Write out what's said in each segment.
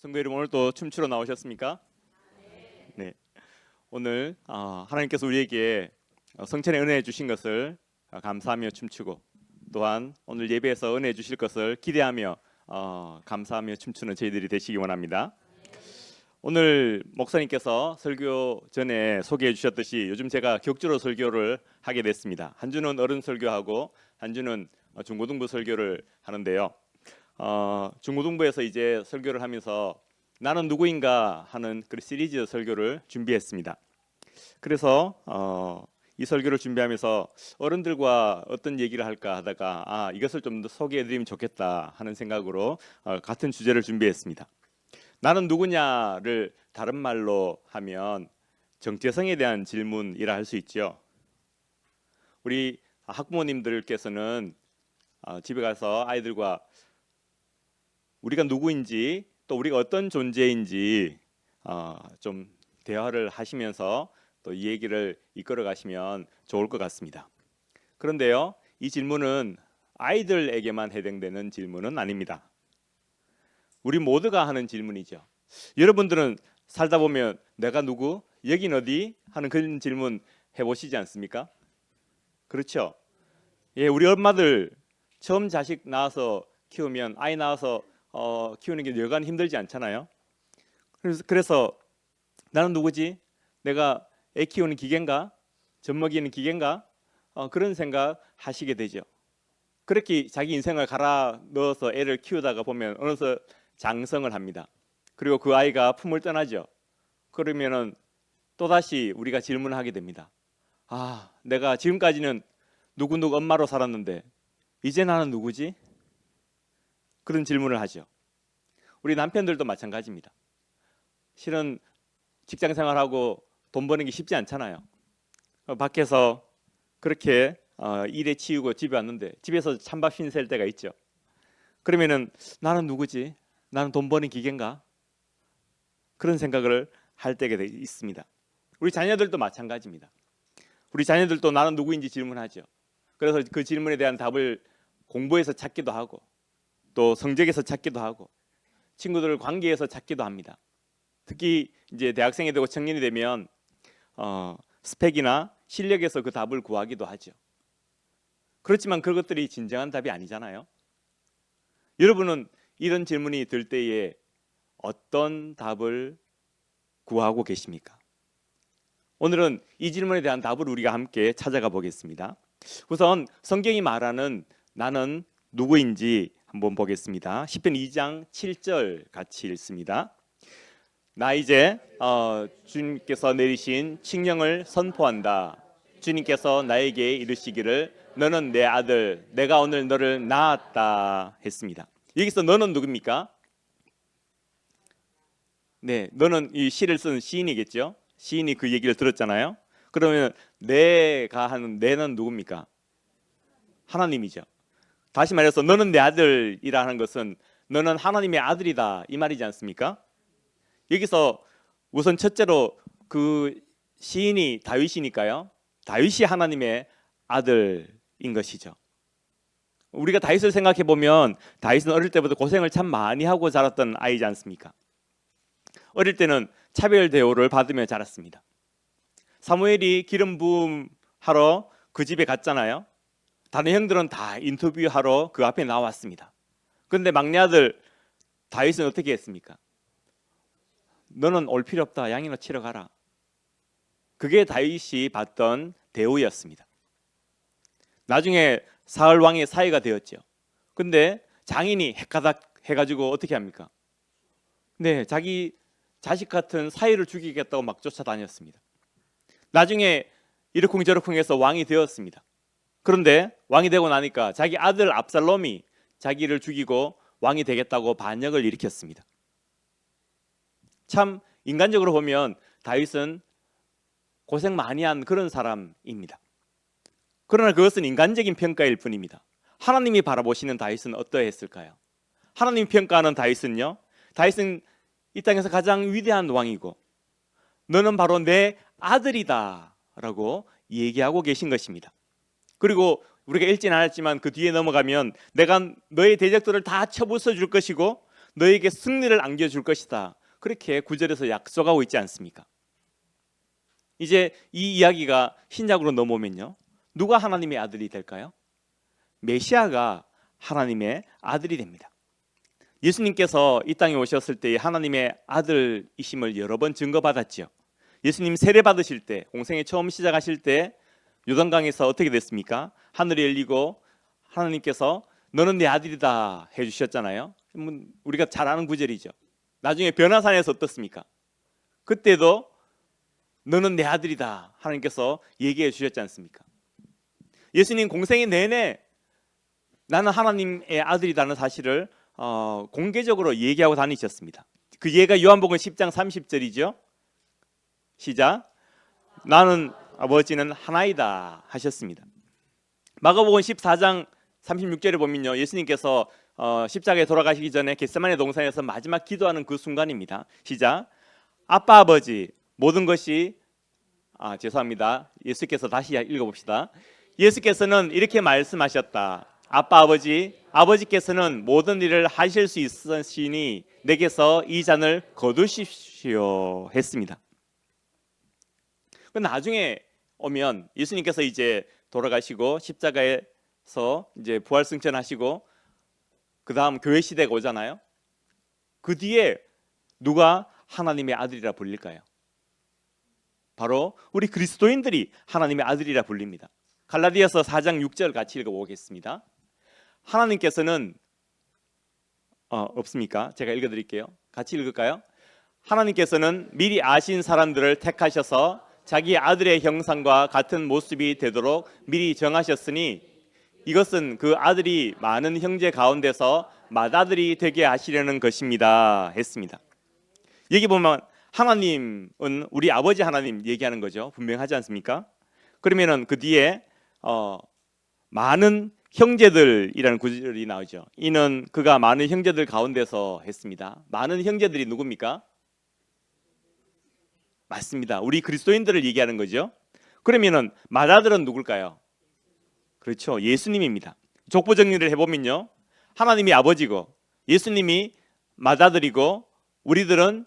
성도 여러분, 오늘 또 춤추러 나오셨습니까? 네. 오늘 하나님께서 우리에게 성천의 은혜 주신 것을 감사하며 춤추고, 또한 오늘 예배에서 은혜 주실 것을 기대하며 감사하며 춤추는 저희들이 되시기 원합니다. 오늘 목사님께서 설교 전에 소개해 주셨듯이 요즘 제가 격주로 설교를 하게 됐습니다. 한 주는 어른 설교하고 한 주는 중고등부 설교를 하는데요. 중고등부에서 이제 설교를 하면서 나는 누구인가 하는 그 시리즈 설교를 준비했습니다. 그래서 이 설교를 준비하면서 어른들과 어떤 얘기를 할까 하다가 이것을 좀 더 소개해드리면 좋겠다 하는 생각으로 같은 주제를 준비했습니다. 나는 누구냐를 다른 말로 하면 정체성에 대한 질문이라 할 수 있죠. 우리 학부모님들께서는 집에 가서 아이들과 우리가 누구인지 또 우리가 어떤 존재인지 좀 대화를 하시면서 또 이 얘기를 이끌어 가시면 좋을 것 같습니다. 그런데요, 이 질문은 아이들에게만 해당되는 질문은 아닙니다. 우리 모두가 하는 질문이죠. 여러분들은 살다 보면 내가 누구? 여긴 어디? 하는 그런 질문 해보시지 않습니까? 그렇죠? 예, 우리 엄마들 처음 자식 낳아서 키우면 아이 낳아서 키우는 게 여간 힘들지 않잖아요. 그래서 나는 누구지? 내가 애 키우는 기계인가? 젖 먹이는 기계인가? 그런 생각 하시게 되죠. 그렇게 자기 인생을 갈아 넣어서 애를 키우다가 보면 어느새 장성을 합니다. 그리고 그 아이가 품을 떠나죠. 그러면은 또다시 우리가 질문하게 됩니다. 내가 지금까지는 누구누구 엄마로 살았는데 이제 나는 누구지? 그런 질문을 하죠. 우리 남편들도 마찬가지입니다. 실은 직장 생활하고 돈 버는 게 쉽지 않잖아요. 밖에서 그렇게 일에 치이고 집에 왔는데 집에서 찬밥 신셀 때가 있죠. 그러면은 나는 누구지? 나는 돈 버는 기계인가? 그런 생각을 할 때가 있습니다. 우리 자녀들도 마찬가지입니다. 우리 자녀들도 나는 누구인지 질문하죠. 그래서 그 질문에 대한 답을 공부에서 찾기도 하고 또 성적에서 찾기도 하고 친구들 관계에서 찾기도 합니다. 특히 이제 대학생이 되고 청년이 되면 스펙이나 실력에서 그 답을 구하기도 하죠. 그렇지만 그것들이 진정한 답이 아니잖아요. 여러분은 이런 질문이 들 때에 어떤 답을 구하고 계십니까? 오늘은 이 질문에 대한 답을 우리가 함께 찾아가 보겠습니다. 우선 성경이 말하는 나는 누구인지 한번 보겠습니다. 시편 2장 7절 같이 읽습니다. 나 이제 주님께서 내리신 칙령을 선포한다. 주님께서 나에게 이르시기를 너는 내 아들, 내가 오늘 너를 낳았다 했습니다. 여기서 너는 누굽니까? 네, 너는 이 시를 쓴 시인이겠죠. 시인이 그 얘기를 들었잖아요. 그러면 내가 하는 내는 누굽니까? 하나님이죠. 다시 말해서 너는 내 아들이라 하는 것은 너는 하나님의 아들이다 이 말이지 않습니까? 여기서 우선 첫째로 그 시인이 다윗이니까요. 다윗이 하나님의 아들인 것이죠. 우리가 다윗을 생각해 보면 다윗은 어릴 때부터 고생을 참 많이 하고 자랐던 아이지 않습니까? 어릴 때는 차별 대우를 받으며 자랐습니다. 사무엘이 기름 부음하러 그 집에 갔잖아요. 다른 형들은 다 인터뷰하러 그 앞에 나왔습니다. 그런데 막내 아들 다윗은 어떻게 했습니까? 너는 올 필요 없다. 양이나 치러 가라. 그게 다윗이 받던 대우였습니다. 나중에 사울 왕의 사위가 되었죠. 근데 장인이 헷가닥 해가지고 어떻게 합니까? 네, 자기 자식 같은 사위를 죽이겠다고 막 쫓아다녔습니다. 나중에 이러쿵저러쿵해서 왕이 되었습니다. 그런데 왕이 되고 나니까 자기 아들 압살롬이 자기를 죽이고 왕이 되겠다고 반역을 일으켰습니다. 참 인간적으로 보면 다윗은 고생 많이 한 그런 사람입니다. 그러나 그것은 인간적인 평가일 뿐입니다. 하나님이 바라보시는 다윗은 어떠했을까요? 하나님이 평가하는 다윗은요, 다윗은 이 땅에서 가장 위대한 왕이고 너는 바로 내 아들이다 라고 얘기하고 계신 것입니다. 그리고 우리가 읽진 않았지만 그 뒤에 넘어가면 내가 너의 대적들을 다 쳐부숴 줄 것이고 너에게 승리를 안겨줄 것이다. 그렇게 9절에서 약속하고 있지 않습니까? 이제 이 이야기가 신약으로 넘어오면요, 누가 하나님의 아들이 될까요? 메시아가 하나님의 아들이 됩니다. 예수님께서 이 땅에 오셨을 때 하나님의 아들이심을 여러 번 증거받았지요. 예수님 세례 받으실 때, 공생애 처음 시작하실 때 요단강에서 어떻게 됐습니까? 하늘이 열리고 하나님께서 너는 내 아들이다 해주셨잖아요. 우리가 잘 아는 구절이죠. 나중에 변화산에서 어떻습니까? 그때도 너는 내 아들이다 하나님께서 얘기해 주셨지 않습니까? 예수님 공생애 내내 나는 하나님의 아들이라는 사실을 공개적으로 얘기하고 다니셨습니다. 그 예가 요한복음 10장 30절이죠. 시작. 나는 아버지는 하나이다 하셨습니다. 마가복음 14장 36절에 보면요, 예수님께서 십자가에 돌아가시기 전에 겟세마네 동산에서 마지막 기도하는 그 순간입니다. 시작. 아빠 아버지 모든 것이 죄송합니다. 예수께서 다시 읽어봅시다. 예수께서는 이렇게 말씀하셨다. 아빠 아버지께서는 모든 일을 하실 수 있으시니 내게서 이 잔을 거두십시오 했습니다. 나중에 오면 예수님께서 이제 돌아가시고 십자가에서 이제 부활승천하시고 그 다음 교회 시대가 오잖아요. 그 뒤에 누가 하나님의 아들이라 불릴까요? 바로 우리 그리스도인들이 하나님의 아들이라 불립니다. 갈라디아서 4장 6절 같이 읽어보겠습니다. 하나님께서는 없습니까? 제가 읽어드릴게요. 같이 읽을까요? 하나님께서는 미리 아신 사람들을 택하셔서 자기 아들의 형상과 같은 모습이 되도록 미리 정하셨으니 이것은 그 아들이 많은 형제 가운데서 맏아들이 되게 하시려는 것입니다 했습니다. 여기 보면 하나님은 우리 아버지 하나님 얘기하는 거죠. 분명하지 않습니까? 그러면은 그 뒤에 많은 형제들이라는 구절이 나오죠. 이는 그가 많은 형제들 가운데서 했습니다. 많은 형제들이 누굽니까? 맞습니다. 우리 그리스도인들을 얘기하는 거죠. 그러면은 맏아들은 누굴까요? 그렇죠. 예수님입니다. 족보 정리를 해보면요, 하나님이 아버지고 예수님이 맏아들이고 우리들은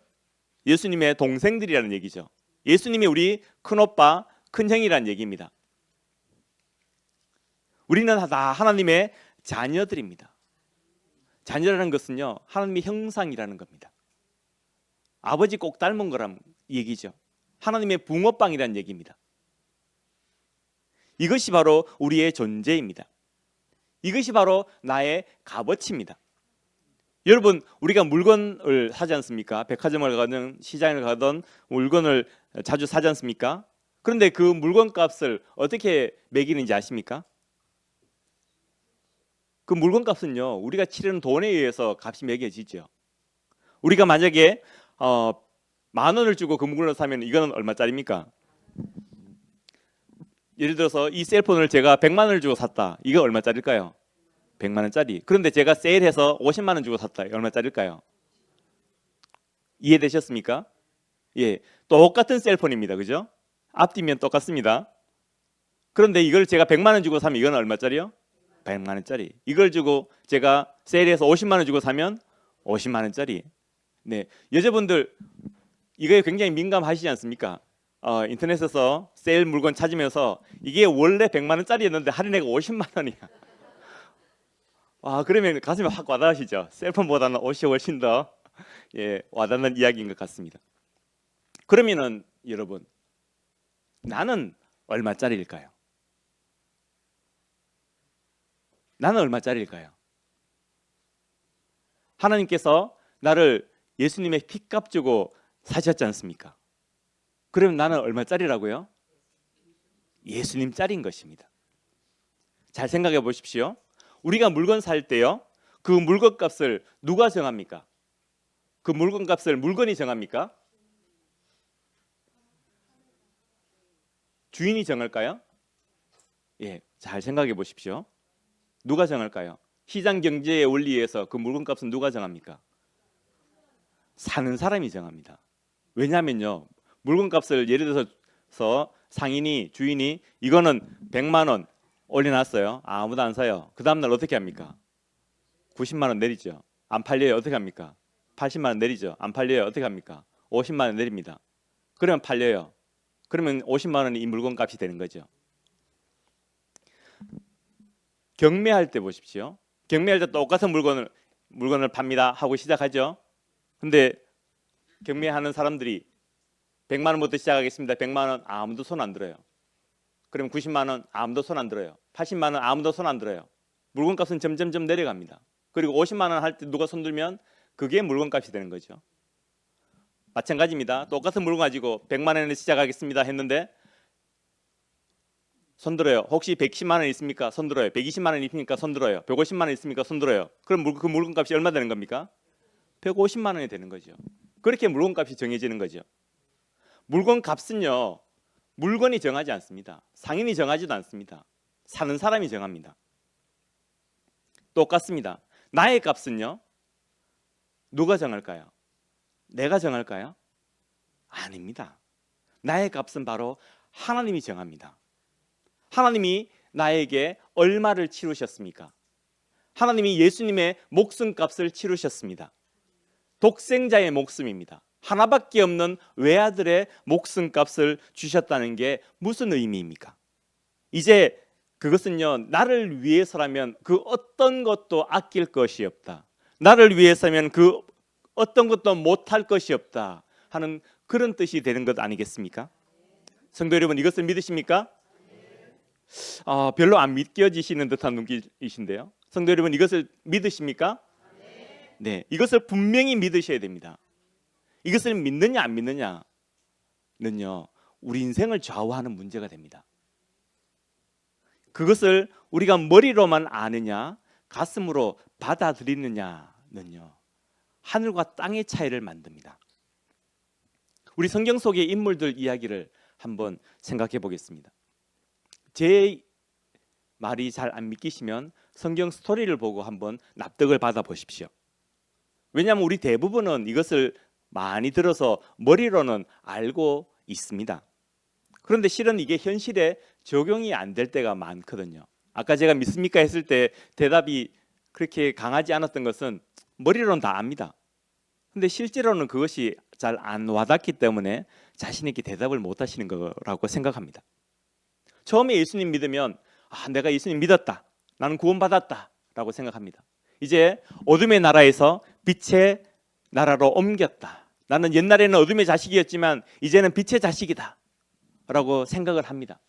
예수님의 동생들이라는 얘기죠. 예수님이 우리 큰오빠, 큰형이라는 얘기입니다. 우리는 다 하나님의 자녀들입니다. 자녀라는 것은요, 하나님의 형상이라는 겁니다. 아버지 꼭 닮은 거란 얘기죠. 하나님의 붕어빵이라는 얘기입니다. 이것이 바로 우리의 존재입니다. 이것이 바로 나의 값어치입니다. 여러분, 우리가 물건을 사지 않습니까? 백화점을 가든 시장을 가든 물건을 자주 사지 않습니까? 그런데 그 물건 값을 어떻게 매기는지 아십니까? 그 물건 값은요, 우리가 치르는 돈에 의해서 값이 매겨지죠. 우리가 만약에 10,000원을 주고 그 물건을 사면 이거는 얼마짜리입니까? 예를 들어서 이 셀폰을 제가 100만 원을 주고 샀다. 이거 얼마짜리일까요? 100만 원짜리. 그런데 제가 세일해서 50만 원 주고 샀다. 얼마짜리일까요? 이해되셨습니까? 예, 똑같은 셀폰입니다. 그죠? 앞뒤면 똑같습니다. 그런데 이걸 제가 100만 원 주고 사면 이건 얼마짜리요? 100만 원짜리. 이걸 주고 제가 세일해서 50만 원 주고 사면 50만 원짜리. 네, 여자분들 이거에 굉장히 민감하시지 않습니까? 인터넷에서 세일 물건 찾으면서 이게 원래 100만 원짜리였는데 할인해가 50만 원이야. 그러면 가슴이 확 와닿으시죠? 셀폰보다는 옷이 훨씬 더 와닿는 이야기인 것 같습니다. 그러면은 여러분, 나는 얼마짜리일까요? 나는 얼마짜리일까요? 하나님께서 나를 예수님의 피값 주고 사셨지 않습니까? 그럼 나는 얼마짜리라고요? 예수님짜리인 것입니다. 잘 생각해 보십시오. 우리가 물건 살 때요, 그 물건 값을 누가 정합니까? 그 물건 값을 물건이 정합니까? 주인이 정할까요? 예, 잘 생각해 보십시오. 누가 정할까요? 시장 경제의 원리에서 그 물건 값은 누가 정합니까? 사는 사람이 정합니다. 왜냐하면요, 물건 값을 예를 들어서 상인이, 주인이 이거는 100만 원 올려놨어요. 아무도 안 사요. 그 다음날 어떻게 합니까? 90만 원 내리죠. 안 팔려요. 어떻게 합니까? 80만 원 내리죠. 안 팔려요. 어떻게 합니까? 50만 원 내립니다. 그러면 팔려요. 그러면 50만 원이 이 물건 값이 되는 거죠. 경매할 때 보십시오. 경매할 때 똑같은 물건을 팝니다 하고 시작하죠. 근데 경매하는 사람들이 100만 원부터 시작하겠습니다. 100만 원 아무도 손 안 들어요. 그러면 90만 원 아무도 손 안 들어요. 80만 원 아무도 손 안 들어요. 물건값은 점점점 내려갑니다. 그리고 50만 원 할 때 누가 손 들면 그게 물건값이 되는 거죠. 마찬가지입니다. 똑같은 물건 가지고 100만 원에 시작하겠습니다 했는데 손 들어요. 혹시 110만 원 있습니까? 손 들어요. 120만 원 있습니까? 손 들어요. 150만 원 있습니까? 손 들어요. 그럼 그 물건값이 얼마 되는 겁니까? 150만 원이 되는 거죠. 그렇게 물건값이 정해지는 거죠. 물건값은요. 물건이 정하지 않습니다. 상인이 정하지도 않습니다. 사는 사람이 정합니다. 똑같습니다. 나의 값은요. 누가 정할까요? 내가 정할까요? 아닙니다. 나의 값은 바로 하나님이 정합니다. 하나님이 나에게 얼마를 치르셨습니까? 하나님이 예수님의 목숨값을 치르셨습니다. 독생자의 목숨입니다. 하나밖에 없는 외아들의 목숨값을 주셨다는 게 무슨 의미입니까? 이제 그것은요, 나를 위해서라면 그 어떤 것도 아낄 것이 없다. 나를 위해서면 그 어떤 것도 못할 것이 없다 하는 그런 뜻이 되는 것 아니겠습니까? 성도 여러분, 이것을 믿으십니까? 별로 안 믿겨지시는 듯한 눈빛이신데요. 성도 여러분, 이것을 믿으십니까? 네, 이것을 분명히 믿으셔야 됩니다. 이것을 믿느냐 안 믿느냐는요, 우리 인생을 좌우하는 문제가 됩니다. 그것을 우리가 머리로만 아느냐, 가슴으로 받아들이느냐는요, 하늘과 땅의 차이를 만듭니다. 우리 성경 속의 인물들 이야기를 한번 생각해 보겠습니다. 제 말이 잘 안 믿기시면 성경 스토리를 보고 한번 납득을 받아 보십시오. 왜냐하면 우리 대부분은 이것을 많이 들어서 머리로는 알고 있습니다. 그런데 실은 이게 현실에 적용이 안 될 때가 많거든요. 아까 제가 믿습니까 했을 때 대답이 그렇게 강하지 않았던 것은 머리로는 다 압니다. 근데 실제로는 그것이 잘 안 와닿기 때문에 자신 있게 대답을 못 하시는 거라고 생각합니다. 처음에 예수님 믿으면 내가 예수님 믿었다. 나는 구원받았다 라고 생각합니다. 이제 어둠의 나라에서 빛의 나라로 옮겼다. 나는 옛날에는 어둠의 자식이었지만 이제는 빛의 자식이다 라고 생각을 합니다.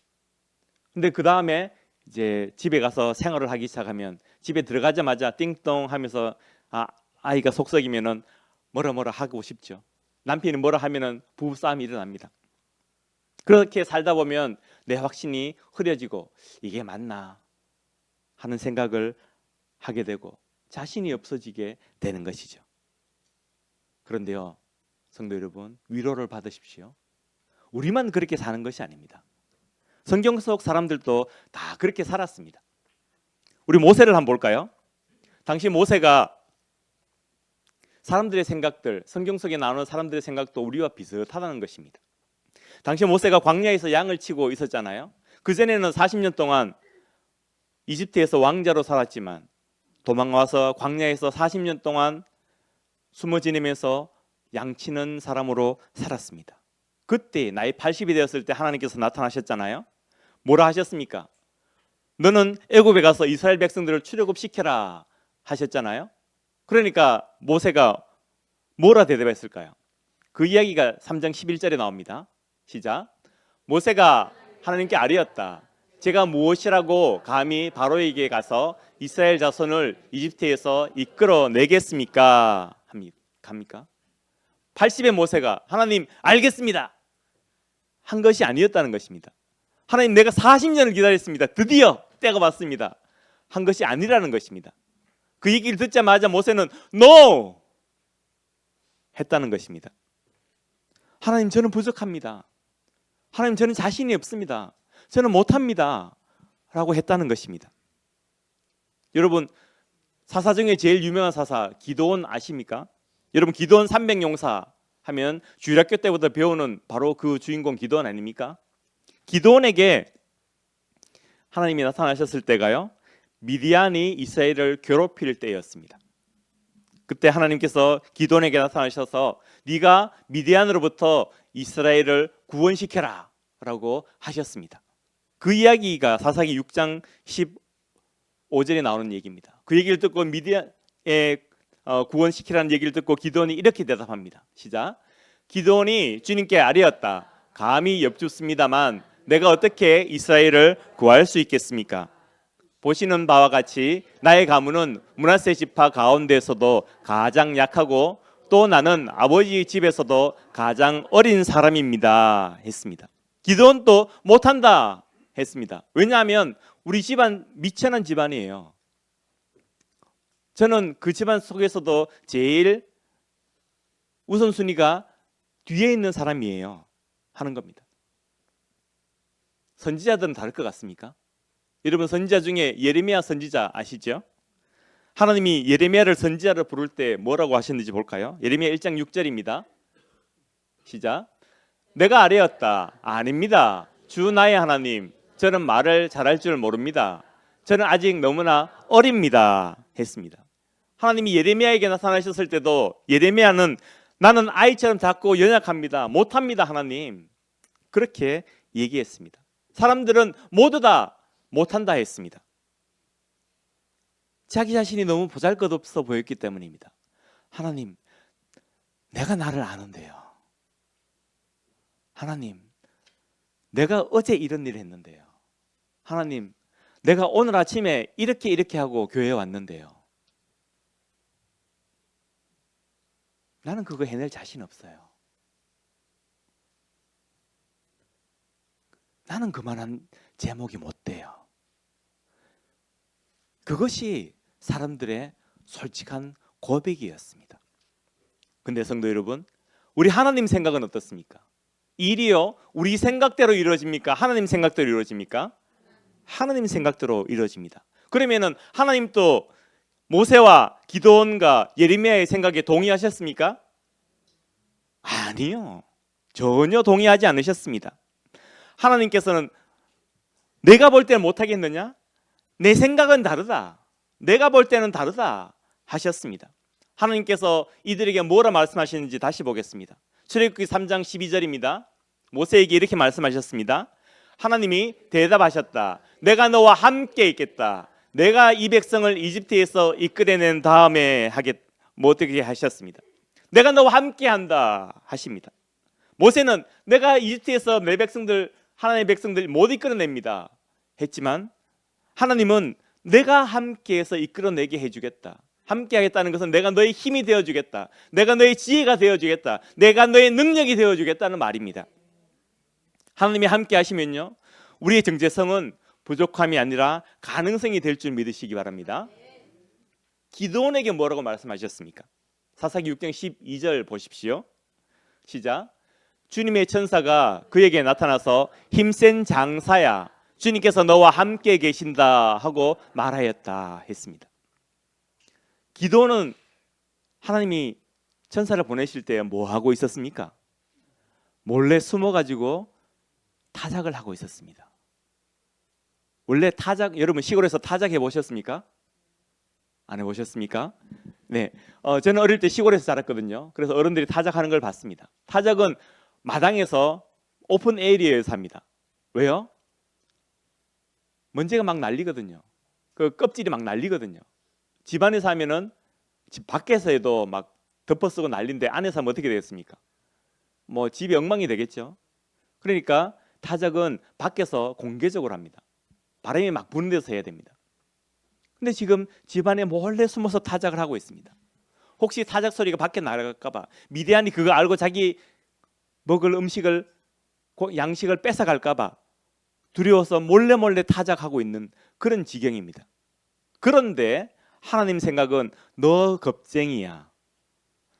근데 그 다음에 이제 집에 가서 생활을 하기 시작하면 집에 들어가자마자 띵동 하면서 아이가 속썩이면은 뭐라 하고 싶죠. 남편이 뭐라 하면은 부부싸움이 일어납니다. 그렇게 살다 보면 내 확신이 흐려지고 이게 맞나 하는 생각을 하게 되고 자신이 없어지게 되는 것이죠. 그런데요, 성도 여러분, 위로를 받으십시오. 우리만 그렇게 사는 것이 아닙니다. 성경 속 사람들도 다 그렇게 살았습니다. 우리 모세를 한번 볼까요? 당시 모세가 사람들의 생각들, 성경 속에 나오는 사람들의 생각도 우리와 비슷하다는 것입니다. 당시 모세가 광야에서 양을 치고 있었잖아요. 그전에는 40년 동안 이집트에서 왕자로 살았지만 도망와서 광야에서 40년 동안 숨어 지내면서 양치는 사람으로 살았습니다. 그때 나이 80이 되었을 때 하나님께서 나타나셨잖아요. 뭐라 하셨습니까? 너는 애굽에 가서 이스라엘 백성들을 출애굽시켜라 하셨잖아요. 그러니까 모세가 뭐라 대답했을까요? 그 이야기가 3장 11절에 나옵니다. 시작. 모세가 하나님께 아뢰었다. 제가 무엇이라고 감히 바로에게 가서 이스라엘 자손을 이집트에서 이끌어내겠습니까? 합니까? 80의 모세가 하나님 알겠습니다 한 것이 아니었다는 것입니다. 하나님 내가 40년을 기다렸습니다. 드디어 때가 왔습니다 한 것이 아니라는 것입니다. 그 얘기를 듣자마자 모세는 NO! 했다는 것입니다. 하나님 저는 부족합니다. 하나님 저는 자신이 없습니다. 저는 못합니다 라고 했다는 것입니다. 여러분, 사사 중에 제일 유명한 사사 기드온 아십니까? 여러분, 기드온 300용사 하면 주일학교 때부터 배우는 바로 그 주인공 기드온 아닙니까? 기드온에게 하나님이 나타나셨을 때가요, 미디안이 이스라엘을 괴롭힐 때였습니다. 그때 하나님께서 기드온에게 나타나셔서 네가 미디안으로부터 이스라엘을 구원시켜라 라고 하셨습니다. 그 이야기가 사사기 6장 15절에 나오는 얘기입니다. 그 얘기를 듣고 미디안에 구원시키라는 얘기를 듣고 기드온이 이렇게 대답합니다. 시작. 기드온이 주님께 아뢰었다. 감히 여쭙습니다만 내가 어떻게 이스라엘을 구할 수 있겠습니까? 보시는 바와 같이 나의 가문은 므낫세 지파 가운데서도 가장 약하고 또 나는 아버지 집에서도 가장 어린 사람입니다 했습니다. 기드온도 못한다 했습니다. 왜냐하면 우리 집안 미천한 집안이에요. 저는 그 집안 속에서도 제일 우선순위가 뒤에 있는 사람이에요 하는 겁니다. 선지자들은 다를 것 같습니까? 여러분 선지자 중에 예레미야 선지자 아시죠? 하나님이 예레미야를 선지자를 부를 때 뭐라고 하셨는지 볼까요? 예레미야 1장 6절입니다. 시작. 내가 아뢰었다. 아닙니다. 주 나의 하나님, 저는 말을 잘할 줄 모릅니다. 저는 아직 너무나 어립니다 했습니다. 하나님이 예레미야에게 나타나셨을 때도 예레미야는 나는 아이처럼 작고 연약합니다. 못합니다 하나님. 그렇게 얘기했습니다. 사람들은 모두 다 못한다 했습니다. 자기 자신이 너무 보잘것없어 보였기 때문입니다. 하나님, 내가 나를 아는데요. 하나님, 내가 어제 이런 일을 했는데요. 하나님, 내가 오늘 아침에 이렇게 하고 교회에 왔는데요. 나는 그거 해낼 자신 없어요. 나는 그만한 제목이 못 돼요. 그것이 사람들의 솔직한 고백이었습니다. 근데 성도 여러분, 우리 하나님 생각은 어떻습니까? 일이요, 우리 생각대로 이루어집니까? 하나님 생각대로 이루어집니까? 하나님 생각대로 이루어집니다. 그러면은 하나님도 모세와 기드온과 예레미야의 생각에 동의하셨습니까? 아니요. 전혀 동의하지 않으셨습니다. 하나님께서는 내가 볼 때는 못하겠느냐? 내 생각은 다르다. 내가 볼 때는 다르다 하셨습니다. 하나님께서 이들에게 뭐라 말씀하시는지 다시 보겠습니다. 출애굽기 3장 12절입니다. 모세에게 이렇게 말씀하셨습니다. 하나님이 대답하셨다. 내가 너와 함께 있겠다. 내가 이 백성을 이집트에서 이끌어낸 다음에 어떻게 하셨습니다. 내가 너와 함께 한다 하십니다. 모세는 내가 이집트에서 내 백성들, 하나님의 백성들 못 이끌어냅니다 했지만 하나님은 내가 함께해서 이끌어내게 해주겠다. 함께 하겠다는 것은 내가 너의 힘이 되어주겠다. 내가 너의 지혜가 되어주겠다. 내가 너의 능력이 되어주겠다는 말입니다. 하나님이 함께 하시면요, 우리의 정체성은 부족함이 아니라 가능성이 될 줄 믿으시기 바랍니다. 기드온에게 뭐라고 말씀하셨습니까? 사사기 6장 12절 보십시오. 시작. 주님의 천사가 그에게 나타나서 힘센 장사야, 주님께서 너와 함께 계신다 하고 말하였다 했습니다. 기드온은 하나님이 천사를 보내실 때 뭐 하고 있었습니까? 몰래 숨어가지고 타작을 하고 있었습니다. 원래 타작, 여러분 시골에서 타작 해보셨습니까? 안 해보셨습니까? 네, 저는 어릴 때 시골에서 자랐거든요. 그래서 어른들이 타작하는 걸 봤습니다. 타작은 마당에서 오픈 에리어에서 합니다. 왜요? 먼지가 막 날리거든요. 그 껍질이 막 날리거든요. 집안에서 하면은 집 밖에서 해도 막 덮어쓰고 난리인데 안에서 하면 어떻게 되겠습니까? 뭐 집이 엉망이 되겠죠. 그러니까 타작은 밖에서 공개적으로 합니다. 바람이 막 부는 데서 해야 됩니다. 근데 지금 집안에 몰래 숨어서 타작을 하고 있습니다. 혹시 타작 소리가 밖에 나갈까 봐 미디안이 그거 알고 자기 먹을 음식을, 양식을 뺏어갈까 봐 두려워서 몰래 타작하고 있는 그런 지경입니다. 그런데 하나님 생각은 너 겁쟁이야,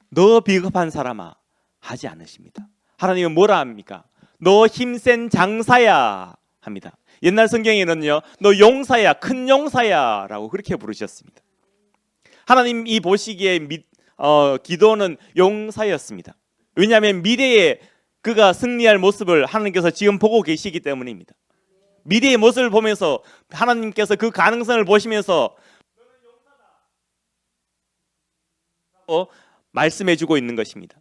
너 비겁한 사람아 하지 않으십니다. 하나님은 뭐라 합니까? 너 힘센 장사야 합니다. 옛날 성경에는요, 너 용사야, 큰 용사야 라고 그렇게 부르셨습니다. 하나님 이 보시기에 기드온은 용사였습니다. 왜냐하면 미래에 그가 승리할 모습을 하나님께서 지금 보고 계시기 때문입니다. 미래의 모습을 보면서 하나님께서 그 가능성을 보시면서 말씀해주고 있는 것입니다.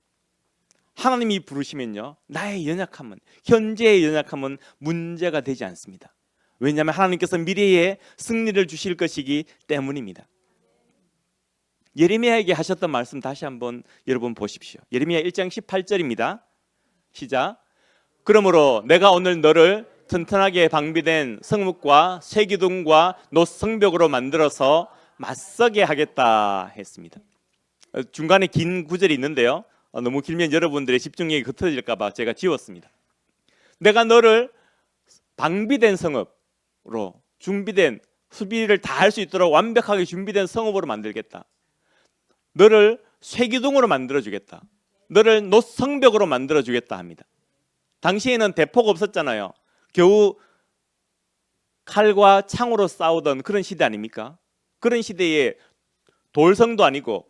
하나님이 부르시면요, 나의 연약함은, 현재의 연약함은 문제가 되지 않습니다. 왜냐하면 하나님께서 미래에 승리를 주실 것이기 때문입니다. 예레미야에게 하셨던 말씀 다시 한번 여러분 보십시오. 예레미야 1장 18절입니다. 시작. 그러므로 내가 오늘 너를 튼튼하게 방비된 성읍과 쇠기둥과 노성벽으로 만들어서 맞서게 하겠다 했습니다. 중간에 긴 구절이 있는데요, 너무 길면 여러분들의 집중력이 흩어질까 봐 제가 지웠습니다. 내가 너를 방비된 성읍으로, 준비된, 수비를 다 할 수 있도록 완벽하게 준비된 성읍으로 만들겠다. 너를 쇠기둥으로 만들어주겠다. 너를 노성벽으로 만들어주겠다 합니다. 당시에는 대포가 없었잖아요. 겨우 칼과 창으로 싸우던 그런 시대 아닙니까? 그런 시대에 돌성도 아니고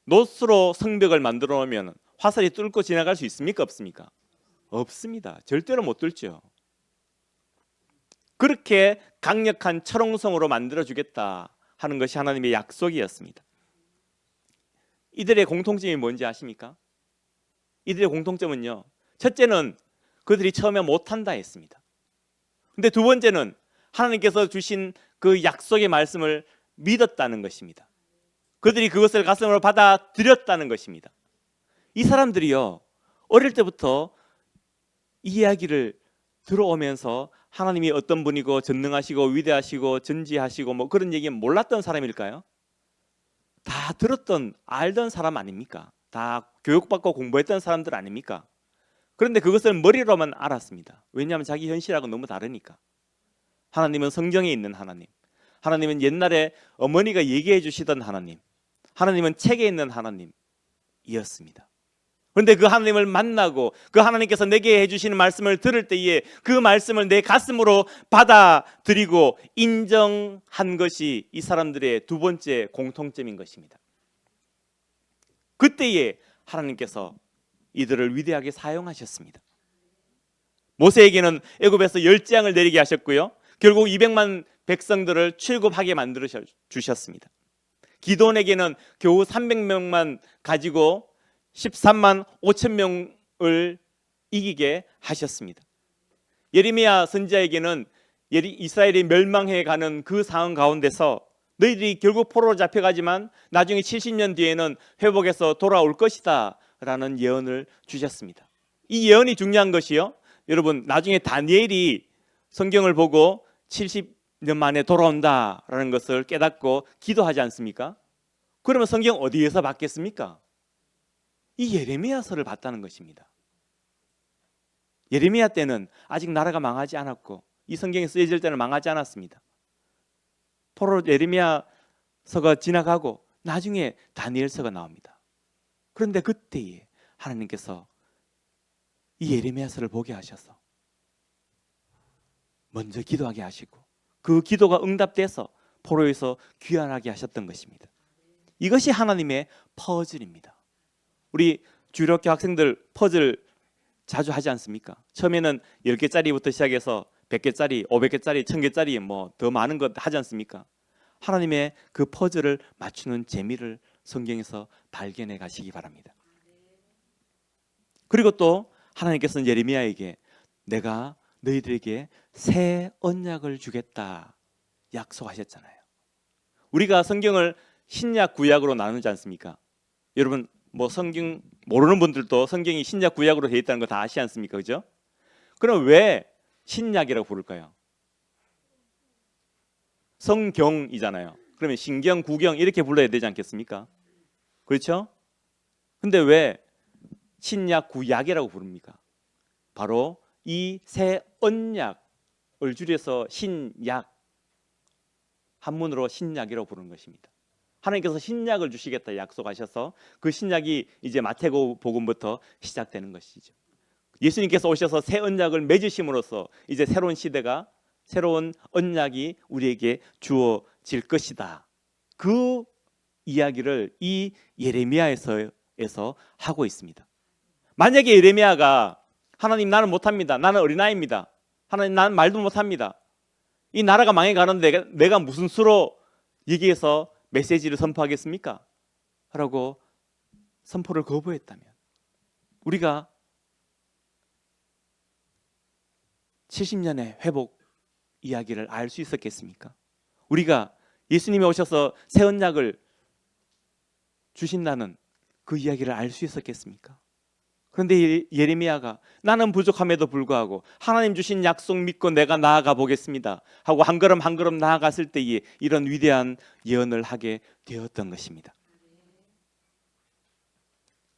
노스로 성벽을 만들어 놓으면 화살이 뚫고 지나갈 수 있습니까? 없습니까? 없습니다. 절대로 못 뚫죠. 그렇게 강력한 철옹성으로 만들어주겠다 하는 것이 하나님의 약속이었습니다. 이들의 공통점이 뭔지 아십니까? 이들의 공통점은요, 첫째는 그들이 처음에 못한다 했습니다. 근데 두 번째는 하나님께서 주신 그 약속의 말씀을 믿었다는 것입니다. 그들이 그것을 가슴으로 받아들였다는 것입니다. 이 사람들이요, 어릴 때부터 이 이야기를 들어오면서 하나님이 어떤 분이고 전능하시고 위대하시고 전지하시고 뭐 그런 얘기 몰랐던 사람일까요? 다 들었던, 알던 사람 아닙니까? 다 교육받고 공부했던 사람들 아닙니까? 그런데 그것을 머리로만 알았습니다. 왜냐하면 자기 현실하고 너무 다르니까. 하나님은 성경에 있는 하나님, 하나님은 옛날에 어머니가 얘기해 주시던 하나님, 하나님은 책에 있는 하나님이었습니다. 그런데 그 하나님을 만나고 그 하나님께서 내게 해주시는 말씀을 들을 때에 그 말씀을 내 가슴으로 받아들이고 인정한 것이 이 사람들의 두 번째 공통점인 것입니다. 그때에 하나님께서 이들을 위대하게 사용하셨습니다. 모세에게는 애굽에서 열재앙을 내리게 하셨고요, 결국 200만 백성들을 출굽하게 만들어 주셨습니다. 기드온에게는 겨우 300명만 가지고 13만 5천 명을 이기게 하셨습니다. 예레미야 선지자에게는 이스라엘이 멸망해 가는 그 상황 가운데서 너희들이 결국 포로로 잡혀가지만 나중에 70년 뒤에는 회복해서 돌아올 것이다 라는 예언을 주셨습니다. 이 예언이 중요한 것이요, 여러분, 나중에 다니엘이 성경을 보고 70년 만에 돌아온다라는 것을 깨닫고 기도하지 않습니까? 그러면 성경 어디에서 받겠습니까? 이 예레미야서를 봤다는 것입니다. 예레미야 때는 아직 나라가 망하지 않았고 이 성경이 쓰여질 때는 망하지 않았습니다. 포로 예레미야서가 지나가고 나중에 다니엘서가 나옵니다. 그런데 그때에 하나님께서 이 예레미야서를 보게 하셔서 먼저 기도하게 하시고 그 기도가 응답돼서 포로에서 귀환하게 하셨던 것입니다. 이것이 하나님의 퍼즐입니다. 우리 주일학교 학생들 퍼즐 자주 하지 않습니까? 처음에는 10개짜리부터 시작해서 100개짜리, 500개짜리, 1000개짜리 뭐 더 많은 것 하지 않습니까? 하나님의 그 퍼즐을 맞추는 재미를 성경에서 발견해 가시기 바랍니다. 그리고 또 하나님께서는 예레미야에게 내가 너희들에게 새 언약을 주겠다 약속하셨잖아요. 우리가 성경을 신약 구약으로 나누지 않습니까? 여러분 뭐 성경 모르는 분들도 성경이 신약 구약으로 되어 있다는 거 다 아시지 않습니까? 그죠? 그럼 왜 신약이라고 부를까요? 성경이잖아요. 그러면 신경, 구경 이렇게 불러야 되지 않겠습니까? 그렇죠? 근데 왜 신약 구약이라고 부릅니까? 바로 이 새 언약을 줄여서 신약, 한문으로 신약이라고 부르는 것입니다. 하나님께서 신약을 주시겠다 약속하셔서 그 신약이 이제 마태복음부터 시작되는 것이죠. 예수님께서 오셔서 새 언약을 맺으심으로써 이제 새로운 시대가, 새로운 언약이 우리에게 주어질 것이다. 그 이야기를 이 예레미야에서 하고 있습니다. 만약에 예레미야가 하나님 나는 못합니다. 나는 어린아이입니다. 하나님 나는 말도 못합니다. 이 나라가 망해가는데 내가 무슨 수로 여기에서 메시지를 선포하겠습니까? 라고 선포를 거부했다면 우리가 70년의 회복 이야기를 알 수 있었겠습니까? 우리가 예수님이 오셔서 새 언약을 주신다는 그 이야기를 알 수 있었겠습니까? 그런데 예레미야가 나는 부족함에도 불구하고 하나님 주신 약속 믿고 내가 나아가 보겠습니다 하고 한 걸음 한 걸음 나아갔을 때에 이런 위대한 예언을 하게 되었던 것입니다.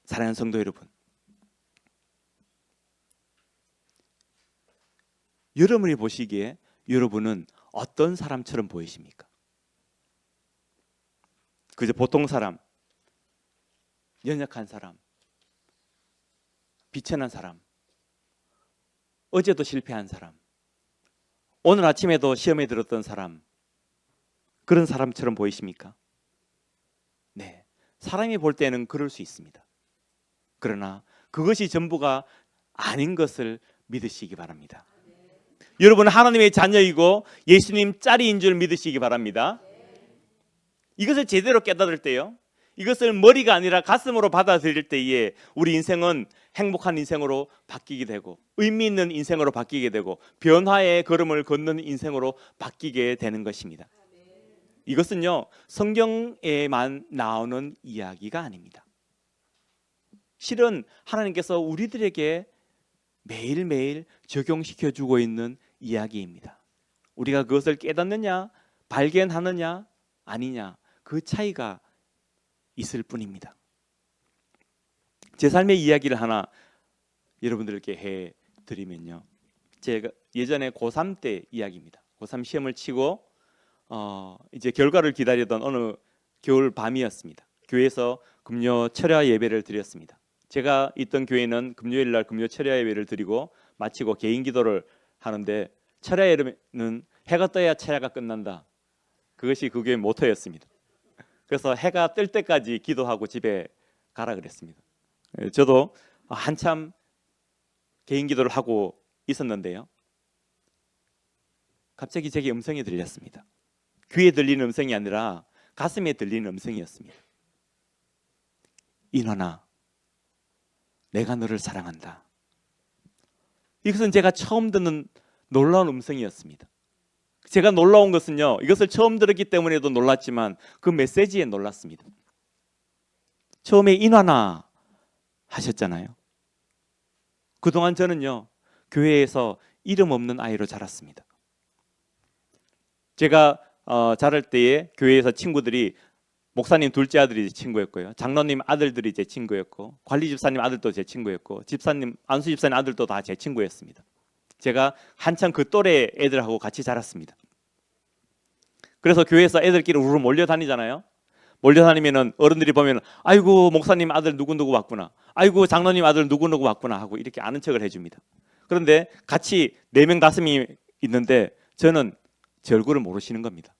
사랑하는 성도 여러분, 여러분이 보시기에 여러분은 어떤 사람처럼 보이십니까? 그저 보통 사람, 연약한 사람, 비천한 사람, 어제도 실패한 사람, 오늘 아침에도 시험에 들었던 사람, 그런 사람처럼 보이십니까? 네, 사람이 볼 때는 그럴 수 있습니다. 그러나 그것이 전부가 아닌 것을 믿으시기 바랍니다. 여러분은 하나님의 자녀이고 예수님 짤인 줄 믿으시기 바랍니다. 이것을 제대로 깨달을 때요, 이것을 머리가 아니라 가슴으로 받아들일 때에 우리 인생은 행복한 인생으로 바뀌게 되고 의미 있는 인생으로 바뀌게 되고 변화의 걸음을 걷는 인생으로 바뀌게 되는 것입니다. 이것은요, 성경에만 나오는 이야기가 아닙니다. 실은 하나님께서 우리들에게 매일매일 적용시켜주고 있는 이야기입니다. 우리가 그것을 깨닫느냐, 발견하느냐, 아니냐, 그 차이가 있을 뿐입니다. 제 삶의 이야기를 하나 여러분들께 해드리면요, 제가 예전에 고3 때 이야기입니다. 고3 시험을 치고 이제 결과를 기다리던 어느 겨울 밤이었습니다. 교회에서 금요 철야 예배를 드렸습니다. 제가 있던 교회는 금요일 날 금요 철야 예배를 드리고 마치고 개인 기도를 하는데, 철야 예배는 해가 떠야 철야가 끝난다, 그것이 그 교회 모토였습니다. 그래서 해가 뜰 때까지 기도하고 집에 가라 그랬습니다. 저도 한참 개인 기도를 하고 있었는데요, 갑자기 제게 음성이 들렸습니다. 귀에 들리는 음성이 아니라 가슴에 들리는 음성이었습니다. 인원아, 내가 너를 사랑한다. 이것은 제가 처음 듣는 놀라운 음성이었습니다. 제가 놀라운 것은요, 이것을 처음 들었기 때문에도 놀랐지만 그 메시지에 놀랐습니다. 처음에 인화나 하셨잖아요. 그동안 저는요, 교회에서 이름 없는 아이로 자랐습니다. 제가 자랄 때에 교회에서 친구들이 목사님 둘째 아들이 제 친구였고요, 장로님 아들들이 제 친구였고, 관리 집사님 아들도 제 친구였고, 집사님 안수 집사님 아들도 다 제 친구였습니다. 제가 한참 그 또래 애들하고 같이 자랐습니다. 그래서 교회에서 애들끼리 우르르 몰려다니잖아요. 몰려다니면은 어른들이 보면 아이고 목사님 아들 누구누구 왔구나, 아이고 장로님 아들 누구누구 왔구나 하고 이렇게 아는 척을 해줍니다. 그런데 같이 4명 5명이 있는데 저는 제 얼굴을 모르시는 겁니다.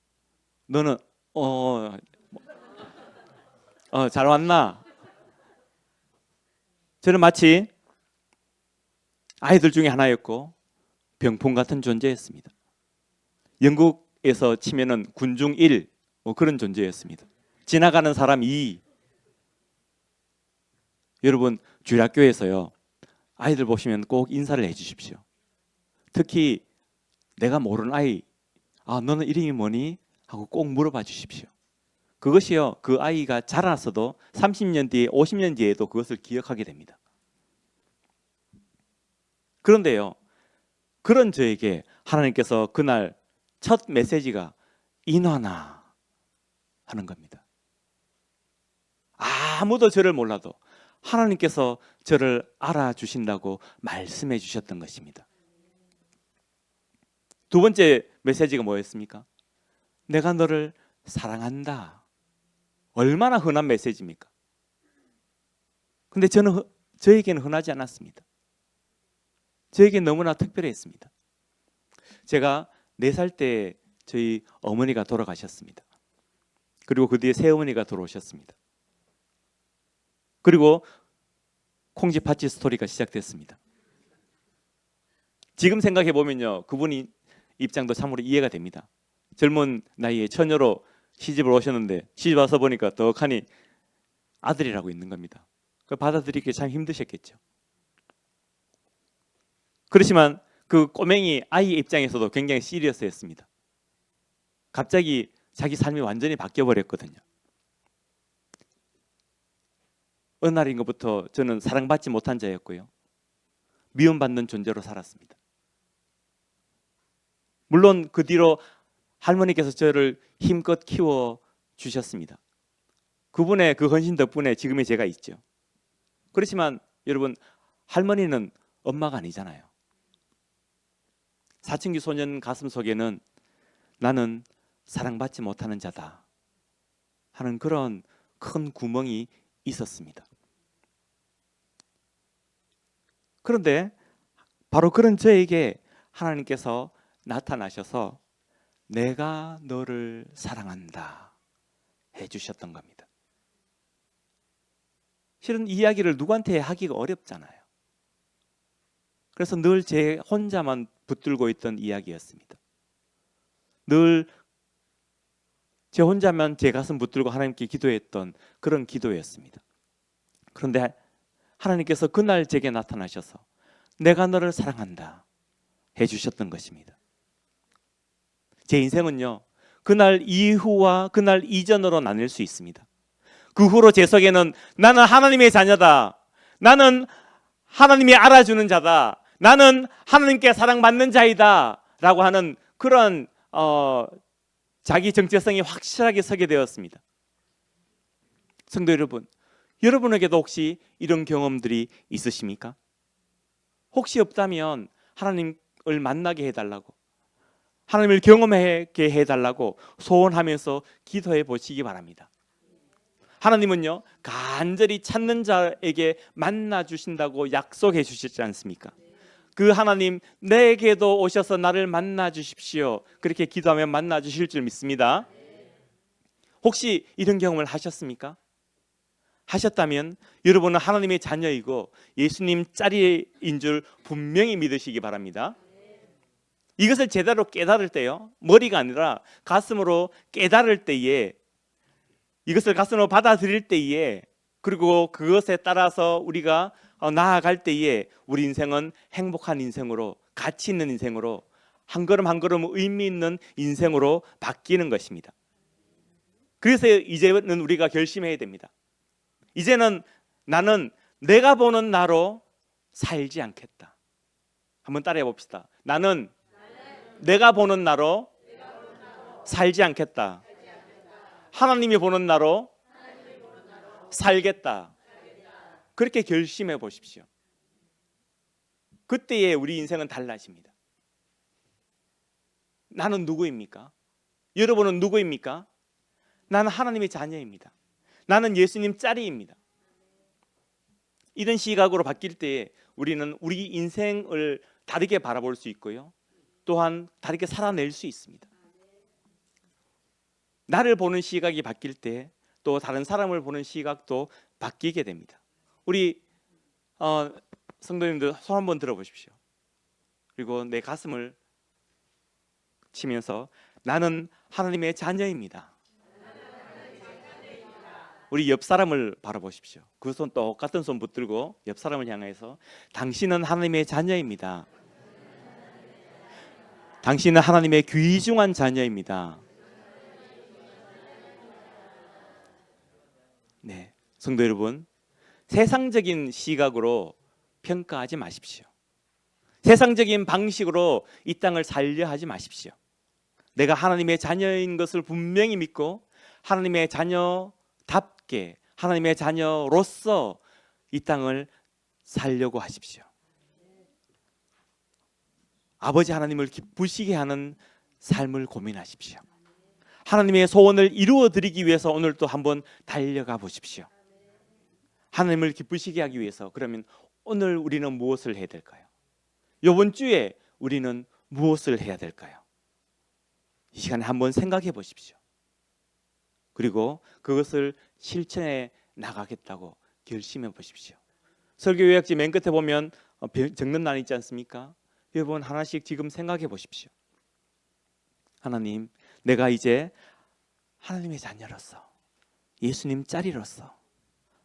너는 잘 왔나? 저는 마치 아이들 중에 하나였고 병풍 같은 존재였습니다. 영국에서 치면은 군중 1 그런 존재였습니다. 지나가는 사람 2. 여러분, 주일학교에서요, 아이들 보시면 꼭 인사를 해주십시오. 특히 내가 모르는 아이, 너는 이름이 뭐니? 하고 꼭 물어봐 주십시오. 그것이요, 그 아이가 자라서도 30년 뒤에 50년 뒤에도 그것을 기억하게 됩니다. 그런데요, 그런 저에게 하나님께서 그날 첫 메시지가 인화나 하는 겁니다. 아무도 저를 몰라도 하나님께서 저를 알아주신다고 말씀해 주셨던 것입니다. 두 번째 메시지가 뭐였습니까? 내가 너를 사랑한다. 얼마나 흔한 메시지입니까? 근데 저에게는 흔하지 않았습니다. 저에게는 너무나 특별했습니다. 제가 4살 때 저희 어머니가 돌아가셨습니다. 그리고 그 뒤에 새어머니가 들어오셨습니다. 그리고 콩쥐팥쥐 스토리가 시작됐습니다. 지금 생각해 보면요, 그분이 입장도 참으로 이해가 됩니다. 젊은 나이에 처녀로 시집을 오셨는데 시집 와서 보니까 떡하니 아들이라고 있는 겁니다. 그 받아들이기 참 힘드셨겠죠. 그렇지만 그 꼬맹이 아이 입장에서도 굉장히 시리어스했습니다. 갑자기 자기 삶이 완전히 바뀌어 버렸거든요. 어느 날인 것부터 저는 사랑받지 못한 자였고요, 미움받는 존재로 살았습니다. 물론 그 뒤로 할머니께서 저를 힘껏 키워 주셨습니다. 그분의 그 헌신 덕분에 지금의 제가 있죠. 그렇지만 여러분, 할머니는 엄마가 아니잖아요. 사춘기 소년 가슴 속에는 나는 사랑받지 못하는 자다 하는 그런 큰 구멍이 있었습니다. 그런데 바로 그런 저에게 하나님께서 나타나셔서 내가 너를 사랑한다 해주셨던 겁니다. 실은 이 이야기를 누구한테 하기가 어렵잖아요. 그래서 늘 제 혼자만 붙들고 있던 이야기였습니다. 늘 제 혼자만 제 가슴 붙들고 하나님께 기도했던 그런 기도였습니다. 그런데 하나님께서 그날 제게 나타나셔서 내가 너를 사랑한다 해주셨던 것입니다. 제 인생은요, 그날 이후와 그날 이전으로 나뉠 수 있습니다. 그 후로 제 속에는 나는 하나님의 자녀다, 나는 하나님이 알아주는 자다, 나는 하나님께 사랑받는 자이다 라고 하는 그런 자기 정체성이 확실하게 서게 되었습니다. 성도 여러분, 여러분에게도 혹시 이런 경험들이 있으십니까? 혹시 없다면 하나님을 만나게 해달라고, 하나님을 경험하게 해달라고 소원하면서 기도해 보시기 바랍니다. 하나님은요, 간절히 찾는 자에게 만나 주신다고 약속해 주셨지 않습니까? 그 하나님, 내게도 오셔서 나를 만나 주십시오, 그렇게 기도하면 만나 주실 줄 믿습니다. 혹시 이런 경험을 하셨습니까? 하셨다면 여러분은 하나님의 자녀이고 예수님 짤인 줄 분명히 믿으시기 바랍니다. 이것을 제대로 깨달을 때요, 머리가 아니라 가슴으로 깨달을 때에, 이것을 가슴으로 받아들일 때에, 그리고 그것에 따라서 우리가 나아갈 때에 우리 인생은 행복한 인생으로, 가치 있는 인생으로, 한 걸음 한 걸음 의미 있는 인생으로 바뀌는 것입니다. 그래서 이제는 우리가 결심해야 됩니다. 이제는 나는 내가 보는 나로 살지 않겠다. 한번 따라해 봅시다. 나는 내가 보는 나로 살지 않겠다. 하나님이 보는 나로 살겠다. 그렇게 결심해 보십시오. 그때에 우리 인생은 달라집니다. 나는 누구입니까? 여러분은 누구입니까? 나는 하나님의 자녀입니다. 나는 예수님 짤이입니다. 이런 시각으로 바뀔 때에 우리는 우리 인생을 다르게 바라볼 수 있고요, 또한 다르게 살아낼 수 있습니다. 나를 보는 시각이 바뀔 때 또 다른 사람을 보는 시각도 바뀌게 됩니다. 우리 성도님들 손 한번 들어보십시오. 그리고 내 가슴을 치면서 나는 하나님의 자녀입니다. 우리 옆 사람을 바라보십시오. 그 손 똑같은 손 붙들고 옆 사람을 향해서 당신은 하나님의 자녀입니다. 당신은 하나님의 귀중한 자녀입니다. 네, 성도 여러분, 세상적인 시각으로 평가하지 마십시오. 세상적인 방식으로 이 땅을 살려 하지 마십시오. 내가 하나님의 자녀인 것을 분명히 믿고 하나님의 자녀답게, 하나님의 자녀로서 이 땅을 살려고 하십시오. 아버지 하나님을 기쁘시게 하는 삶을 고민하십시오. 하나님의 소원을 이루어 드리기 위해서 오늘 또 한번 달려가 보십시오. 하나님을 기쁘시게 하기 위해서 그러면 오늘 우리는 무엇을 해야 될까요? 이번 주에 우리는 무엇을 해야 될까요? 이 시간에 한번 생각해 보십시오. 그리고 그것을 실천해 나가겠다고 결심해 보십시오. 설교 요약지 맨 끝에 보면 적는 날 있지 않습니까? 여러분 하나씩 지금 생각해 보십시오. 하나님, 내가 이제 하나님의 자녀로서, 예수님 짤이로서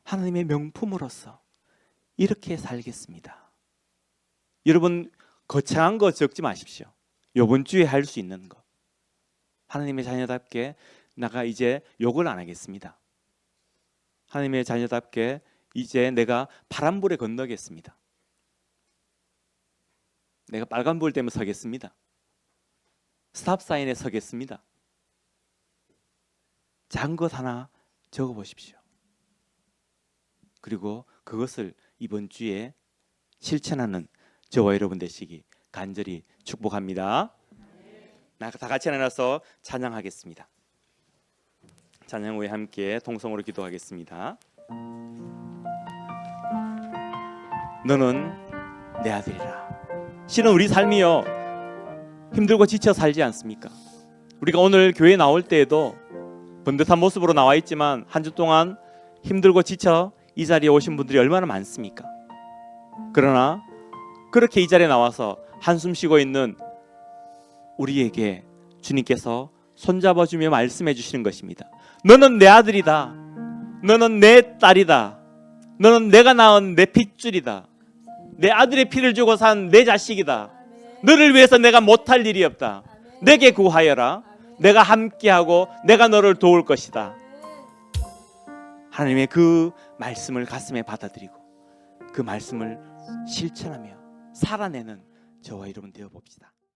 하나님의 명품으로서 이렇게 살겠습니다. 여러분 거창한 거 적지 마십시오. 이번 주에 할 수 있는 거. 하나님의 자녀답게 내가 이제 욕을 안 하겠습니다. 하나님의 자녀답게 이제 내가 파란불에 건너겠습니다. 내가 빨간불 때문에 서겠습니다. 스탑사인에 서겠습니다. 작은 것 하나 적어보십시오. 그리고 그것을 이번 주에 실천하는 저와 여러분 되시기 간절히 축복합니다. 다 같이 일어나서 찬양하겠습니다. 찬양 후에 함께 동성으로 기도하겠습니다. 너는 내 아들이라. 실은 우리 삶이요 힘들고 지쳐 살지 않습니까? 우리가 오늘 교회에 나올 때에도 번듯한 모습으로 나와 있지만 한 주 동안 힘들고 지쳐 이 자리에 오신 분들이 얼마나 많습니까? 그러나 그렇게 이 자리에 나와서 한숨 쉬고 있는 우리에게 주님께서 손잡아주며 말씀해 주시는 것입니다. 너는 내 아들이다. 너는 내 딸이다. 너는 내가 낳은 내 핏줄이다. 내 아들의 피를 주고 산 내 자식이다. 너를 위해서 내가 못할 일이 없다. 내게 구하여라. 내가 함께하고 내가 너를 도울 것이다. 하나님의 그 말씀을 가슴에 받아들이고 그 말씀을 실천하며 살아내는 저와 여러분 되어 봅시다.